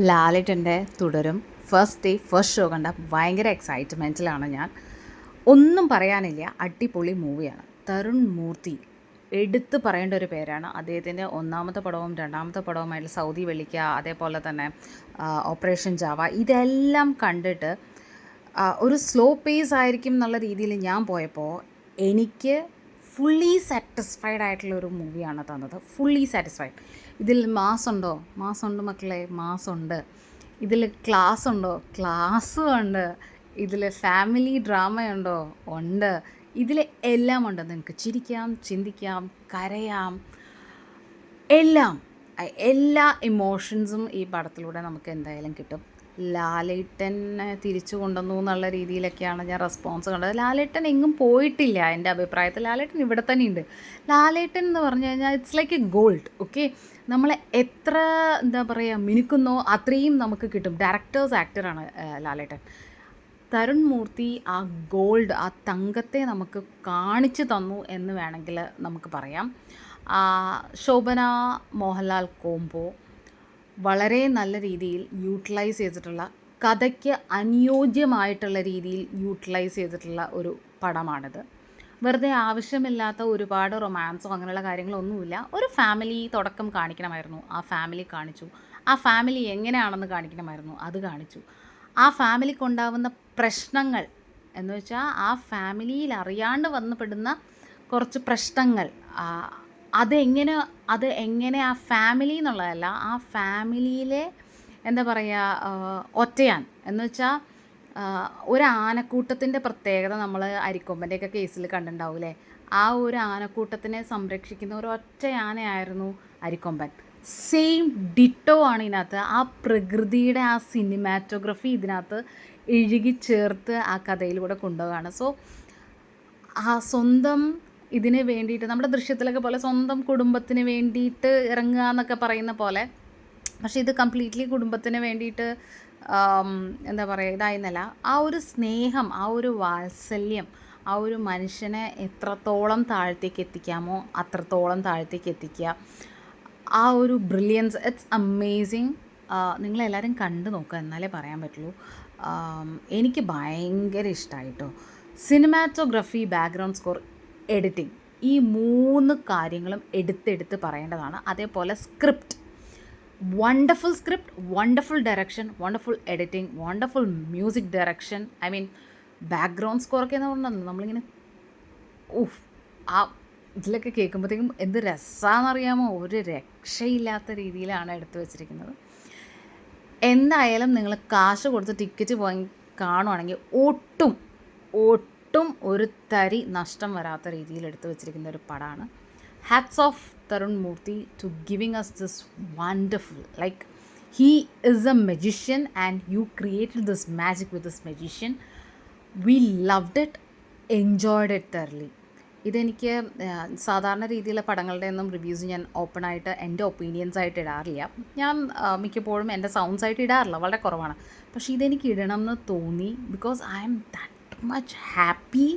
ലാലേട്ടൻ്റെ തുടരും first day first show കണ്ട ഭയങ്കര എക്സൈറ്റ്മെൻറ്റിലാണ് ഞാൻ. ഒന്നും പറയാനില്ല, അടിപൊളി മൂവിയാണ്. തരുൺ മൂർത്തി എടുത്തു പറയേണ്ട ഒരു പേരാണ്. അദ്ദേഹത്തിൻ്റെ ഒന്നാമത്തെ പടവും രണ്ടാമത്തെ പടവുമായിട്ടുള്ള സൗദി വെള്ളിക്ക, അതേപോലെ തന്നെ ഓപ്പറേഷൻ ജാവ, ഇതെല്ലാം കണ്ടിട്ട് ഒരു സ്ലോ പേസ് ആയിരിക്കും എന്നുള്ള രീതിയിൽ ഞാൻ പോയപ്പോൾ എനിക്ക് ഫുള്ളി സാറ്റിസ്ഫൈഡ് ആയിട്ടുള്ള ഒരു മൂവിയാണ് തന്നത്. Fully satisfied. ഇതിൽ മാസുണ്ടോ? മാസുണ്ട് മക്കളെ, മാസുണ്ട്. ഇതിൽ ക്ലാസ് ഉണ്ടോ? ക്ലാസ്സും ഉണ്ട്. ഇതിൽ ഫാമിലി ഡ്രാമയുണ്ടോ? ഉണ്ട്. ഇതിൽ എല്ലാം ഉണ്ട്. നിങ്ങൾക്ക് ചിരിക്കാം, ചിന്തിക്കാം, കരയാം, എല്ലാം, എല്ലാ ഇമോഷൻസും ഈ പടത്തിലൂടെ നമുക്ക് എന്തായാലും കിട്ടും. ലാലേട്ടനെ തിരിച്ചു കൊണ്ടുവന്നു എന്നുള്ള രീതിയിലൊക്കെയാണ് ഞാൻ റെസ്പോൺസ് കണ്ടത്. ലാലേട്ടൻ എങ്ങും പോയിട്ടില്ല. എൻ്റെ അഭിപ്രായത്തിൽ ലാലേട്ടൻ ഇവിടെ തന്നെ ഉണ്ട്. ലാലേട്ടൻ എന്ന് പറഞ്ഞു കഴിഞ്ഞാൽ it's like A gold. Okay, നമ്മളെ എത്ര എന്താ പറയുക മിനുക്കുന്നോ അത്രയും നമുക്ക് കിട്ടും. ഡയറക്ടേഴ്സ് ആക്ടറാണ് ലാലേട്ടൻ. തരുൺ മൂർത്തി ആ ഗോൾഡ്, ആ തങ്കത്തെ നമുക്ക് കാണിച്ചു തന്നു എന്ന് വേണമെങ്കിൽ നമുക്ക് പറയാം. ശോഭന മോഹൻലാൽ കോംബോ വളരെ നല്ല രീതിയിൽ യൂട്ടിലൈസ് ചെയ്തിട്ടുള്ള, കഥയ്ക്ക് അനുയോജ്യമായിട്ടുള്ള രീതിയിൽ യൂട്ടിലൈസ് ചെയ്തിട്ടുള്ള ഒരു പടമാണിത്. വെറുതെ ആവശ്യമില്ലാത്ത ഒരുപാട് റൊമാൻസോ അങ്ങനെയുള്ള കാര്യങ്ങളൊന്നുമില്ല. ഒരു ഫാമിലി തുടക്കം കാണിക്കണമായിരുന്നു, ആ ഫാമിലി കാണിച്ചു. ആ ഫാമിലി എങ്ങനെയാണെന്ന് കാണിക്കണമായിരുന്നു, അത് കാണിച്ചു. ആ ഫാമിലിക്കുണ്ടാവുന്ന പ്രശ്നങ്ങൾ എന്ന് വെച്ചാൽ ആ ഫാമിലിയിൽ അറിയാണ്ട് വന്നുപെടുന്ന കുറച്ച് പ്രശ്നങ്ങൾ, അത് എങ്ങനെ ആ ഫാമിലി എന്നുള്ളതല്ല, ആ ഫാമിലിയിലെ എന്താ പറയുക ഒറ്റയാൻ എന്ന് വെച്ചാൽ ഒരു ആനക്കൂട്ടത്തിൻ്റെ പ്രത്യേകത നമ്മൾ അരിക്കൊമ്പൻ്റെയൊക്കെ കേസിൽ കണ്ടിട്ടുണ്ടാവില്ലേ. ആ ഒരു ആനക്കൂട്ടത്തിനെ സംരക്ഷിക്കുന്ന ഒരു ഒറ്റ ആനയായിരുന്നു അരിക്കൊമ്പൻ. സെയിം ഡിറ്റോ ആണ് ഇതിനകത്ത്. ആ പ്രകൃതിയുടെ ആ സിനിമാറ്റോഗ്രഫി ഇതിനകത്ത് ഇഴുകി ചേർത്ത് ആ കഥയിലൂടെ കൊണ്ടുപോവുകയാണ്. സോ ആ സ്വന്തം ഇതിന് വേണ്ടിയിട്ട്, നമ്മുടെ ദൃശ്യത്തിലൊക്കെ പോലെ സ്വന്തം കുടുംബത്തിന് വേണ്ടിയിട്ട് ഇറങ്ങുക എന്നൊക്കെ പറയുന്ന പോലെ, പക്ഷേ ഇത് കംപ്ലീറ്റ്ലി കുടുംബത്തിന് വേണ്ടിയിട്ട് എന്താ പറയുക ഇതായിരുന്നല്ല. ആ ഒരു സ്നേഹം, ആ ഒരു വാത്സല്യം, ആ ഒരു മനുഷ്യനെ എത്രത്തോളം താഴത്തേക്ക് എത്തിക്കാമോ അത്രത്തോളം താഴത്തേക്ക് എത്തിക്കുക. ആ ഒരു ബ്രില്യൻസ്, ഇറ്റ്സ് അമേസിങ്. നിങ്ങളെല്ലാവരും കണ്ടു നോക്കുക, എന്നാലേ പറയാൻ പറ്റുള്ളൂ. എനിക്ക് ഭയങ്കര ഇഷ്ടമായിട്ടോ. സിനിമാറ്റോഗ്രഫി, ബാക്ക്ഗ്രൗണ്ട് സ്കോർ, എഡിറ്റിംഗ്, ഈ 3 കാര്യങ്ങളും എടുത്തെടുത്ത് പറയേണ്ടതാണ്. അതേപോലെ script, wonderful script, wonderful direction, wonderful editing, wonderful music direction. I mean background സ്കോറൊക്കെ എന്ന് പറഞ്ഞാൽ നമ്മളിങ്ങനെ ആ ഇതിലൊക്കെ കേൾക്കുമ്പോഴത്തേക്കും എന്ത് രസമാണെന്നറിയാമോ. ഒരു രക്ഷയില്ലാത്ത രീതിയിലാണ് എടുത്തു വച്ചിരിക്കുന്നത്. എന്തായാലും നിങ്ങൾ കാശ് കൊടുത്ത് ടിക്കറ്റ് പോയി കാണുവാണെങ്കിൽ ഒട്ടും ഒരു തരി നഷ്ടം വരാത്ത രീതിയിൽ എടുത്തു വച്ചിരിക്കുന്ന ഒരു പടമാണ്. Hats off Tharun Moorthy to giving us this wonderful, like he is a magician and you created this magic with this magician. We loved it, enjoyed it thoroughly. ഇതെനിക്ക് സാധാരണ രീതിയിലുള്ള പടങ്ങളുടെ ഒന്നും റിവ്യൂസ് ഞാൻ ഓപ്പണായിട്ട് എൻ്റെ ഒപ്പീനിയൻസ് ആയിട്ട് ഇടാറില്ല. ഞാൻ മിക്കപ്പോഴും എൻ്റെ സൗണ്ട്സ് ആയിട്ട് ഇടാറില്ല, വളരെ കുറവാണ്. പക്ഷേ ഇതെനിക്ക് ഇടണം എന്ന് തോന്നി. Because I am that much happy,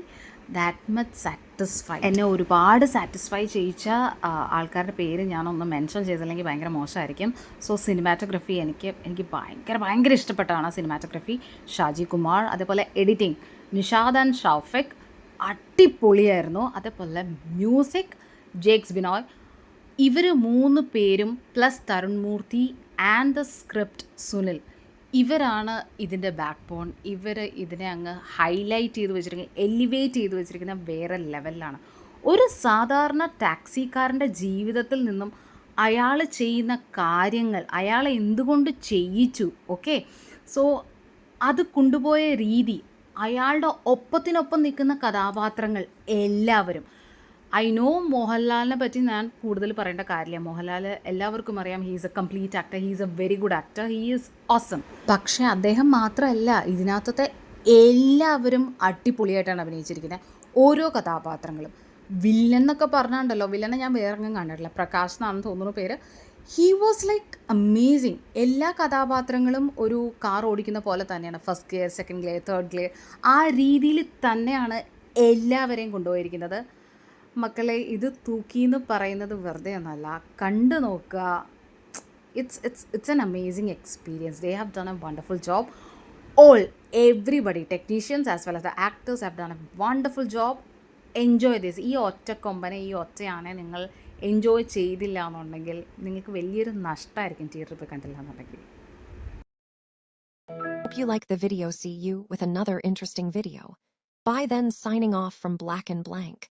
that much satisfy. എന്നെ ഒരുപാട് സാറ്റിസ്ഫൈ ചെയ്യിച്ച ആൾക്കാരുടെ പേര് ഞാനൊന്ന് മെൻഷൻ ചെയ്തില്ലെങ്കിൽ ഭയങ്കര മോശമായിരിക്കും. സോ സിനിമാറ്റോഗ്രഫി എനിക്ക് ഭയങ്കര ഇഷ്ടപ്പെട്ടതാണ്. സിനിമാറ്റോഗ്രഫി ഷാജി കുമാർ, അതേപോലെ എഡിറ്റിംഗ് നിഷാദ് ആൻഡ് ഷൗഫിക് അടിപൊളിയായിരുന്നു. അതേപോലെ മ്യൂസിക് ജേക്സ് ബിനോയ്. ഇവർ 3 പേരും plus Tarun Moorthy and the script Sunil, ഇവരാണ് ഇതിൻ്റെ ബാക്ക് ബോൺ. ഇവർ ഇതിനെ അങ്ങ് ഹൈലൈറ്റ് ചെയ്ത് വെച്ചിരിക്കുന്നത്, എലിവേറ്റ് ചെയ്ത് വെച്ചിരിക്കുന്ന വേറെ ലെവലിലാണ്. ഒരു സാധാരണ ടാക്സിക്കാരൻ്റെ ജീവിതത്തിൽ നിന്നും അയാൾ ചെയ്യുന്ന കാര്യങ്ങൾ, അയാളെ എന്തുകൊണ്ട് ചെയ്യിച്ചു, ഓക്കെ, സോ അത് കൊണ്ടുപോയ രീതി, അയാളുടെ ഒപ്പത്തിനൊപ്പം നിൽക്കുന്ന കഥാപാത്രങ്ങൾ എല്ലാവരും. ഐ നോ മോഹൻലാലിനെ പറ്റി ഞാൻ കൂടുതൽ പറയേണ്ട കാര്യമില്ല. മോഹൻലാൽ എല്ലാവർക്കും അറിയാം, he is A complete actor, he is A very good actor, he is awesome. പക്ഷേ അദ്ദേഹം മാത്രമല്ല, ഇതിനകത്തത്തെ എല്ലാവരും അടിപൊളിയായിട്ടാണ് അഭിനയിച്ചിരിക്കുന്നത്. ഓരോ കഥാപാത്രങ്ങളും. വില്ലൻ എന്നൊക്കെ പറഞ്ഞാണ്ടല്ലോ, വില്ലനെ ഞാൻ വേറെങ്ങും കണ്ടിട്ടില്ല, പ്രകാശ് എന്നാണെന്ന് തോന്നുന്നു പേര്. He was like amazing. എല്ലാ കഥാപാത്രങ്ങളും ഒരു കാർ ഓടിക്കുന്ന പോലെ തന്നെയാണ്. First gear, second gear, third gear, ആ രീതിയിൽ തന്നെയാണ് എല്ലാവരെയും കൊണ്ടുപോയിരിക്കുന്നത്. മക്കളെ ഇത് തൂക്കി എന്ന് പറയുന്നത് വെറുതെ ഒന്നല്ല, കണ്ടു നോക്കുക. It's an amazing experience. They have done a wonderful job. All everybody, technicians as well as the actors have done a wonderful job. Enjoy this. ഈ ഒറ്റ കൊമ്പനെ, ഈ ഒറ്റയാനെ നിങ്ങൾ എൻജോയ് ചെയ്തില്ല എന്നുണ്ടെങ്കിൽ നിങ്ങൾക്ക് വലിയൊരു നഷ്ടമായിരിക്കും തിയേറ്ററിൽ പോയി കണ്ടില്ല എന്നുണ്ടെങ്കിൽ. Hope you like the video. See you with another interesting video. Bye then, signing off from Black and Blank.